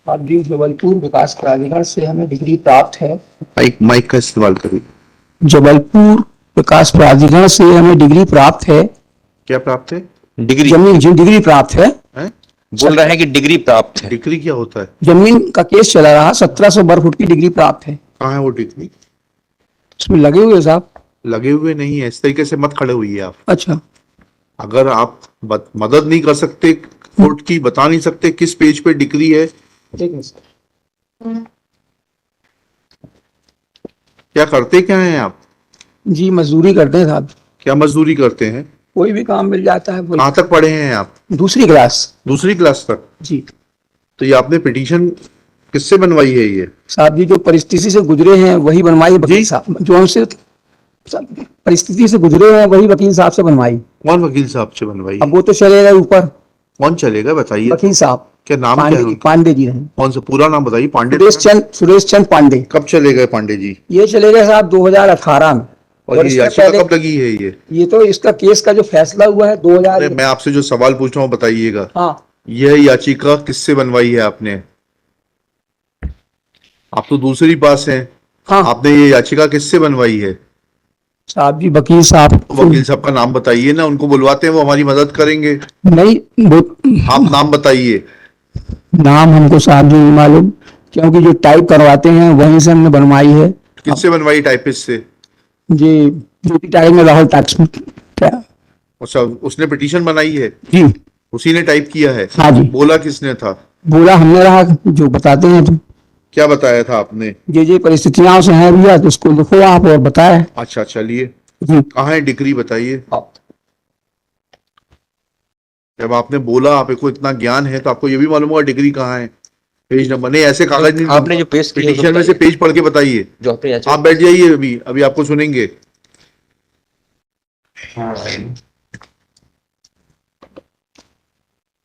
अब जी जबलपुर विकास प्राधिकरण से हमें डिग्री प्राप्त है। माइक माइक का इस्तेमाल करिए। जबलपुर विकास प्राधिकरण से हमें डिग्री प्राप्त है। क्या प्राप्त है? डिग्री जमीन जी डिग्री प्राप्त है। हैं? बोल रहे हैं कि डिग्री प्राप्त है। डिग्री क्या होता है? जमीन का केस चला रहा, 1700 वर्ग फुट की डिग्री प्राप्त है। कहाँ है वो डिग्री? उसमें लगे हुए साहब। लगे हुए नहीं है, इस तरीके से मत खड़े हुई आप। अच्छा, अगर आप मदद नहीं कर सकते कोर्ट की, बता नहीं सकते किस पेज पे डिग्री है, ठीक है सर। क्या करते क्या हैं आप? जी मजदूरी करते हैं साहब। क्या मजदूरी करते हैं? कोई भी काम मिल जाता है। कहाँ तक पढ़े हैं आप? दूसरी क्लास। दूसरी क्लास तक? जी तो ये आपने पिटीशन किससे बनवाई है ये? साहब जी जो परिस्थिति से गुजरे हैं वही बनवाई वकील जी? साहब, जो हमसे परिस्थिति से गुजरे हैं वही वकील साहब से बनवाई। कौन वकील साहब से बनवाई? अब वो तो चले गए ऊपर, कौन चलेगा बताइए? वकील साहब क्या नाम क्या है उनका? पांडे जी रहे। कौन सा पूरा नाम बताइए? पांडे? सुरेश चंद पांडे। कब चले गए पांडे जी? ये चले गए साहब 2018 में। और ये इससे याचिका पहले कब लगी है ये? तो इसका केस का जो फैसला हुआ है 2000। अरे मैं आपसे जो सवाल पूछ रहा हूँ बताइएगा। हाँ यह याचिका किससे बनवाई है आपने? आप तो दूसरी पास हैं। हाँ आपने ये याचिका किससे बनवाई है? साहब जी वकील साहब। वकील साहब का नाम बताइए ना, उनको बुलवाते हैं, वो हमारी मदद करेंगे। नहीं आप नाम बताइए। नाम हमको साहब जी नहीं मालूम, क्योंकि जो टाइप करवाते हैं वहीं से हमने बनवाई है। किससे बनवाई? टाइपिस्ट से? जी ड्यूटी टाइम में राहुल टैक्स क्या। अच्छा, उसने पिटीशन बनाई है? जी उसी ने टाइप किया है? हाँ जी। बोला किसने था? बोला हमने रहा, जो बताते हैं तो क्या बताया था आपने? ये परिस्थितियां से हैं भैया, तो उसको लिखो आप और बताए। अच्छा चलिए, जी कहाँ है डिग्री बताइए। जब आपने बोला आपको इतना ज्ञान है तो आपको ये भी मालूम होगा डिग्री कहाँ है। पेज नंबर नहीं, ऐसे कागज नहीं। आपने जो पेश किया पिटीशन में से पेज पढ़ के बताइए। जो आपने याचिका आप बैठ जाइए, अभी अभी आपको सुनेंगे।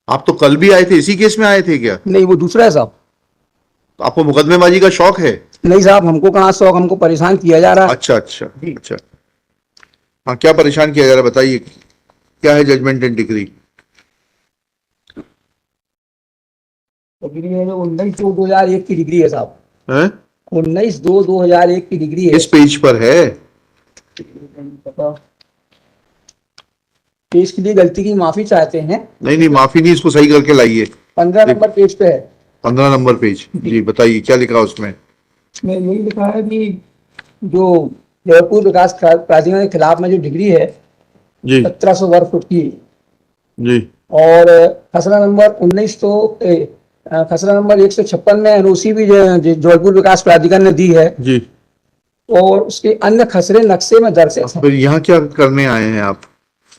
आप तो कल भी आए थे, इसी केस में आए थे क्या? नहीं वो दूसरा है साहब। तो आपको मुकदमेबाजी का शौक है? नहीं साहब हमको कहाँ शौक, हमको परेशान किया जा रहा है। अच्छा अच्छा अच्छा। हाँ, क्या परेशान किया जा रहा है बताइए, क्या है जजमेंट एंड डिग्री? डिग्री है जो 19/2/2001 की डिग्री है साहब। हैं? 19/2/2001 की डिग्री है। इस पेज पर है? पेज के लिए गलती की माफी चाहते हैं। नहीं नहीं, माफी नहीं, इसको सही करके लाइए। 15 नंबर पेज पे है। 15 नंबर पेज। जी बताइए क्या लिखा उसमें? इसमें यही लिखा है कि जो जबलपुर विकास प्राधिकरण के खिलाफ में जो डिग्री है जी 1700 वर्ग फुट की, जी और खसरा नंबर 156 में एनओसी भी जबलपुर विकास प्राधिकरण ने दी है, जी। और उसके अन्य खसरे नक्शे में दर्शाए हैं। फिर यहाँ क्या करने आए हैं आप?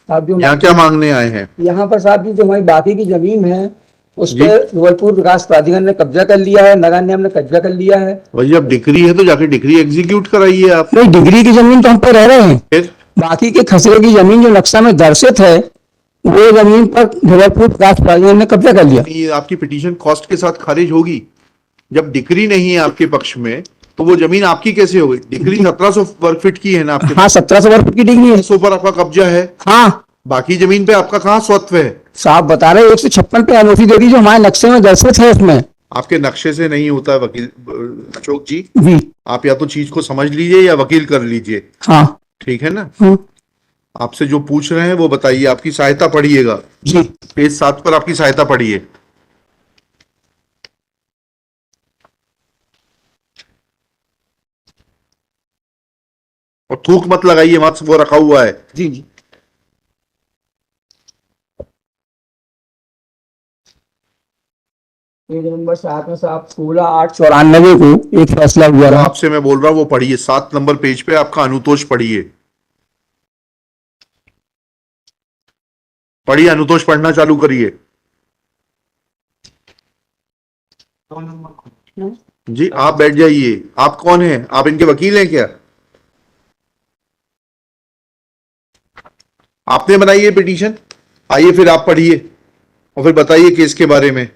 साहब जो यहाँ क्या मांगने आए हैं? यहाँ पर साहब जी जो हमारी बाकी की जमीन है उस जी। पर जबलपुर विकास प्राधिकरण ने कब्जा कर लिया है, नगर निगम ने कब्जा कर लिया है। भाई अब डिग्री है तो जाके डिग्री एग्जीक्यूट कराइए आप। नहीं डिग्री की जमीन तो हम पर रह रहे हैं, फिर बाकी के खसरे की जमीन जो नक्शा में दर्शित है वो जमीन पर जबलपुर विकास प्राधिकरण ने कब्जा कर लिया। ये आपकी पिटीशन कॉस्ट के साथ खारिज होगी। जब डिग्री नहीं है आपके पक्ष में तो वो जमीन आपकी कैसे होगी? डिग्री 1700 वर्ग फीट की है ना आपके? हाँ 1700 वर्ग फुट की डिग्री है। 100 पर आपका कब्जा है। हाँ बाकी जमीन पे आपका कहाँ स्वत्व है? साहब बता रहे 156 पे एनओसी दे दी जो हमारे नक्शे में दर्शित है उसमें। आपके नक्शे से नहीं होता है वकील अशोक जी। जी आप या तो चीज को समझ लीजिए या वकील कर लीजिए। हाँ ठीक है ना? हाँ आपसे जो पूछ रहे हैं वो बताइए, आपकी सहायता पढ़िएगा। जी पेज 7 पर आपकी सहायता पढ़िए। और थूक मत लगाइए, मत, वो रखा हुआ है। जी जी। पेज नंबर 7 में साहब 16/8/94 को एक फैसला हुआ जो रहा। आपसे मैं बोल रहा हूं वो पढ़िए। 7 नंबर पेज पे आपका अनुतोष पढ़िए। पढ़िए, अनुतोष पढ़ना चालू करिए। जी आप बैठ जाइए। आप कौन हैं? आप इनके वकील हैं क्या? आपने बनाई है पिटीशन? आइए फिर आप पढ़िए और फिर बताइए केस के बारे में,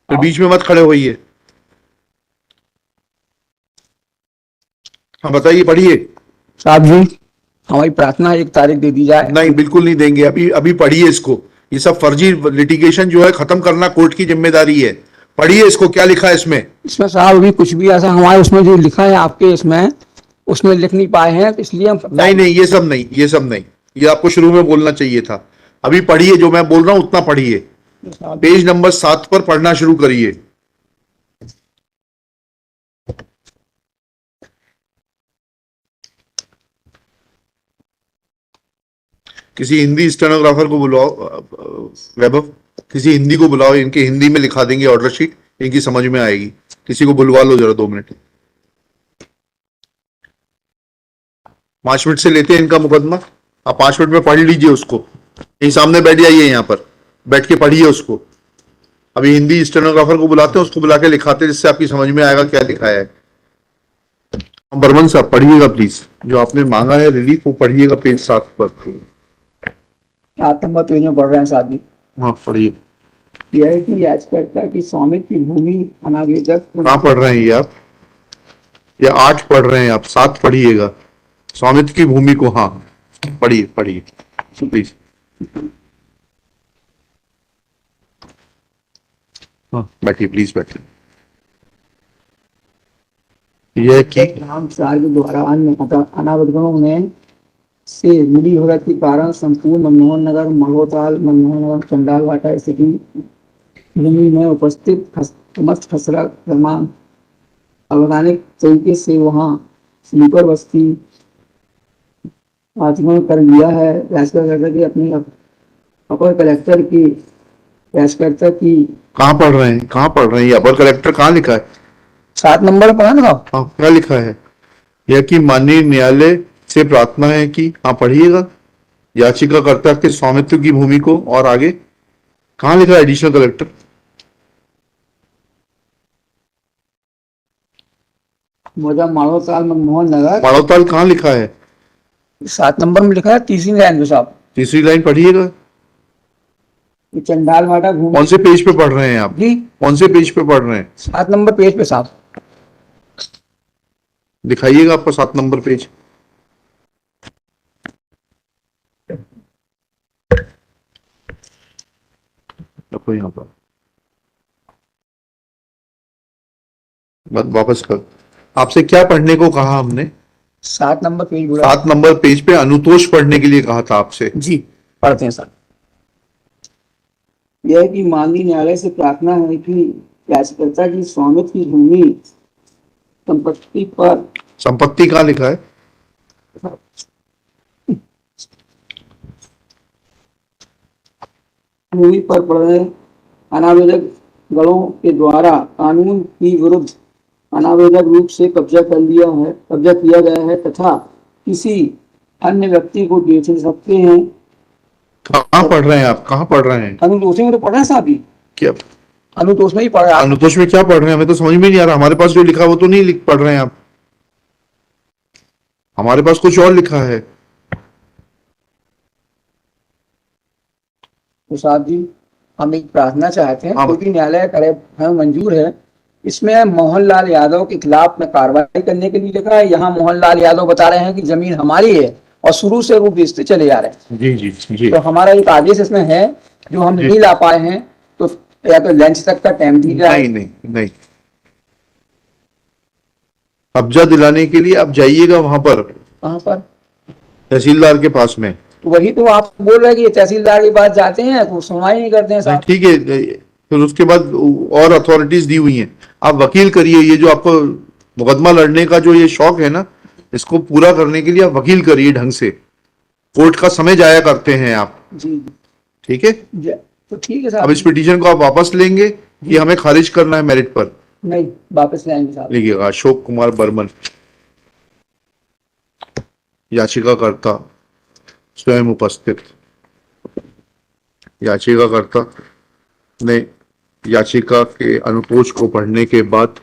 फिर बीच में मत खड़े होइए। हाँ बताइए, पढ़िए। साहब जी हमारी प्रार्थना है 1 तारीख दे दी जाए। नहीं बिल्कुल नहीं देंगे, अभी अभी पढ़िए इसको। ये सब फर्जी लिटिगेशन जो है खत्म करना कोर्ट की जिम्मेदारी है। पढ़िए इसको, क्या लिखा है इसमें। इसमें साहब अभी कुछ भी ऐसा हमारे उसमें जो लिखा है आपके इसमें उसमें लिख नहीं पाए हैं, तो इसलिए हम नहीं नहीं, ये सब नहीं, ये सब नहीं, ये आपको शुरू में बोलना चाहिए था। अभी पढ़िए, जो मैं बोल रहा हूं उतना पढ़िए। पेज नंबर 7 पर पढ़ना शुरू करिए। किसी हिंदी स्टेनोग्राफर को बुलाओ, वैभव, किसी हिंदी को बुलाओ, इनके हिंदी में लिखा देंगे ऑर्डर शीट, इनकी समझ में आएगी। किसी को बुलवा लो जरा, 2 मिनट। 5 मिनट से लेते हैं इनका मुकदमा, आप 5 मिनट में पढ़ लीजिए उसको। यही सामने बैठ जाइए, यहाँ पर बैठ के पढ़िए उसको। अभी हिंदी स्टेनोग्राफर को बुलाते हैं, उसको बुला के लिखाते हैं, जिससे आपकी समझ में आएगा क्या लिखा है। बर्मन साहब पढ़िएगा प्लीज, जो आपने मांगा है रिलीफ वो पढ़िएगा, पेज 7 पर। 7 नंबर पेज में पढ़ रहे हैं साहब जी। हाँ पढ़िए। यह है कि याचिकाकर्ता की स्वामित्व की भूमि अनावेदक कहाँ पढ़ रहे हैं ये आप? ये 8 पढ़ रहे हैं आप, 7 पढ़िएगा। स्वामित्व की भूमि को, हाँ पढ़िए पढ़िए प्लीज। हाँ बैठिए प्लीज, बैठिए। यह कि रामचार के द्वारा अन्य अनावधकों में से मिली भगत के कारण संपूर्ण मनमोहन नगर, महोताल, मनमोहन नगर, चंडाल वाटा स्थिति भूमि में उपस्थित समस्त खसरा क्रमांक अवैधानिक तरीके से वहाँ स्लीपर बस्ती आत्मन कर लिया है। याचिकाकर्ता की अपनी अपर कलेक्टर की याचिकाकर्ता की कहाँ पढ़ रहे हैं, कहाँ पढ़ रहे हैं? ये अपर कलेक्टर कहाँ लिखा है? 7 नंबर पढ़ा ना साहब? हाँ क्या लिखा है? यह कि माननीय न्यायालय से प्रार्थना है कि, हाँ पढ़िएगा, याचिकाकर्ता के स्वामित्व की भूमि को, और आगे कहाँ लिखा है एडिशनल कलेक्टर? मौजा माड़ोताल मनमोहन नगर, माड़ोताल कहाँ लिखा है? 7 नंबर में लिखा है, तीसरी लाइन पे साहब। तीसरी लाइन पढ़िएगा। ये चंडाल वाटा भूमि कौन से पेज पे पढ़ रहे हैं आप? जी कौन से पेज पे पढ़ रहे हैं? 7 नंबर पेज पे साहब। दिखाइएगा आपका 7 नंबर पेज। देखो यहाँ पर, वापस कर। आपसे क्या पढ़ने को कहा हमने? 7 नंबर पेज बोला 7 नंबर पेज पे अनुतोष पढ़ने के लिए कहा था आपसे। जी, पढ़ते हैं सर। यह है कि माननीय न्यायालय से प्रार्थना है कि याचिकाकर्ता की स्वामित्व की भूमि संपत्ति पर, संपत्ति कहाँ लिखा है? भूमि पर पड़ रहे अनावेदक गणों के द्वारा कानून की विरुद्ध अनावेदक रूप से कब्जा किया गया है तथा किसी अन्य व्यक्ति को बेच सकते हैं। कहाँ पढ़ रहे हैं आप, कहाँ पढ़ रहे हैं? अनुतोष में तो पढ़ रहे हैं साहब जी, क्या अनुतोष में ही पढ़ रहे हैं। अनुतोष में क्या पढ़ रहे हैं? हमें तो समझ में नहीं आ रहा। हमारे पास जो लिखा है वो तो नहीं लिख पढ़ रहे हैं आप, हमारे पास कुछ और लिखा है। तो साहब जी हम एक प्रार्थना चाहते हैं, हाँ। कोई भी न्यायालय करे हमें मंजूर है। इसमें मोहनलाल यादव के खिलाफ में कार्रवाई करने के लिए लिखा है। यहाँ मोहनलाल यादव बता रहे हैं कि जमीन हमारी है और शुरू से रूप बेचते चले जा रहे हैं। जी जी जी। तो हमारा एक आदेश इसमें है जो हम नहीं ला पाए हैं, तो या तो लंच तक का टाइम दी जाए। नहीं नहीं नहीं, कब्जा दिलाने के लिए आप जाइएगा वहां पर, कहाँ पर? तहसीलदार के पास में। तो वही तो आप बोल रहे हैं कि तहसीलदार के पास जाते हैं तो सुनवाई नहीं करते हैं साहब। ठीक है, फिर उसके बाद और अथॉरिटीज दी हुई हैं। आप वकील करिए, ये जो आपको मुकदमा लड़ने का जो ये शौक है ना, इसको पूरा करने के लिए आप वकील करिए ढंग से। कोर्ट का समय जाया करते हैं आप, जी ठीक है? तो ठीक है अब साहब। इस पिटीशन को आप वापस लेंगे कि हमें खारिज करना है मेरिट पर? नहीं, वापस ले आएंगे साहब। लिखिएगा, अशोक कुमार बर्मन, याचिकाकर्ता स्वयं उपस्थित। याचिकाकर्ता ने याचिका के अनुतोष को पढ़ने के बाद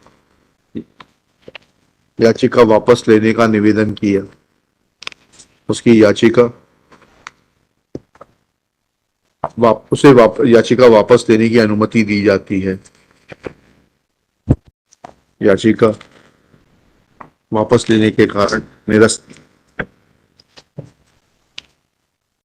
याचिका वापस लेने का निवेदन किया। उसकी याचिका याचिका वापस लेने की अनुमति दी जाती है। याचिका वापस लेने के कारण निरस्त